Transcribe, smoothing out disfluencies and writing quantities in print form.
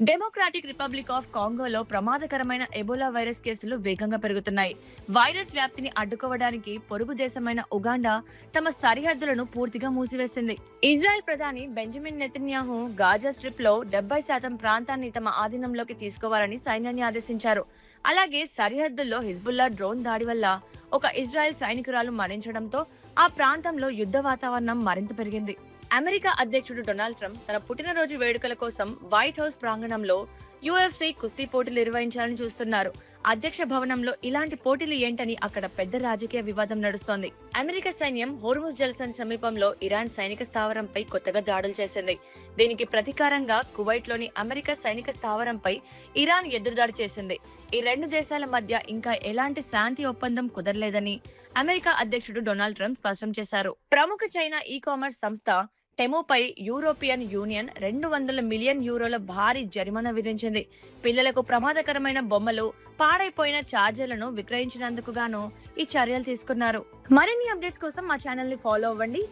Democratic republic of కాంగోలో ప్రమాదకరమైన Ebola virus కేసులు వేగంగా పెరుగుతున్నాయి. వైరస్ వ్యాప్తిని అడ్డుకోవడానికి పొరుగు దేశమైన ఉగాండా తమ సరిహద్దులను పూర్తిగా మూసివేసింది. ఇజ్రాయెల్ ప్రధాని బెంజమిన్ నెతన్యాహు గాజా స్ట్రిప్ లో 70% ప్రాంతాన్ని తమ ఆధీనంలోకి తీసుకోవాలని సైన్యాన్ని ఆదేశించారు. అలాగే సరిహద్దుల్లో హిజ్బుల్లా డ్రోన్ దాడి వల్ల ఒక ఇజ్రాయెల్ సైనికురాలు మరణించడంతో ఆ ప్రాంతంలో యుద్ధ వాతావరణం మరింత పెరిగింది. అమెరికా అధ్యక్షుడు డొనాల్డ్ ట్రంప్ తన పుట్టినరోజు వేడుకల కోసం వైట్ హౌస్ ప్రాంగణంలో యుఎఫ్సి కుస్తీ పోటీలు నిర్వహించాలని చూస్తున్నారు. అధ్యక్ష భవనంలో ఇలాంటి పోటీలు ఏంటని అక్కడ పెద్ద రాజకీయ వివాదం నడుస్తోంది. అమెరికా సైన్యం హోర్ముజ్ జలసంధి సమీపంలో ఇరాన్ సైనిక స్థావరంపై కొత్తగా దాడులు చేసింది. దీనికి ప్రతీకారంగా కువైట్ లోని అమెరికా సైనిక స్థావరంపై ఇరాన్ ఎదురుదాడి చేసింది. ఈ రెండు దేశాల మధ్య ఇంకా ఎలాంటి శాంతి ఒప్పందం కుదరలేదని అమెరికా అధ్యక్షుడు డొనాల్డ్ ట్రంప్ స్పష్టం చేశారు. ప్రముఖ చైనా ఈ కామర్స్ సంస్థ టెమోపై యూరోపియన్ యూనియన్ 200 మిలియన్ యూరోల భారీ జరిమానా విధించింది. పిల్లలకు ప్రమాదకరమైన బొమ్మలు, పాడైపోయిన ఛార్జర్లను విక్రయించినందుకు గాను ఈ చర్యలు తీసుకున్నారు. మరిన్ని అప్డేట్స్ కోసం మా ఛానల్ ని ఫాలో అవ్వండి.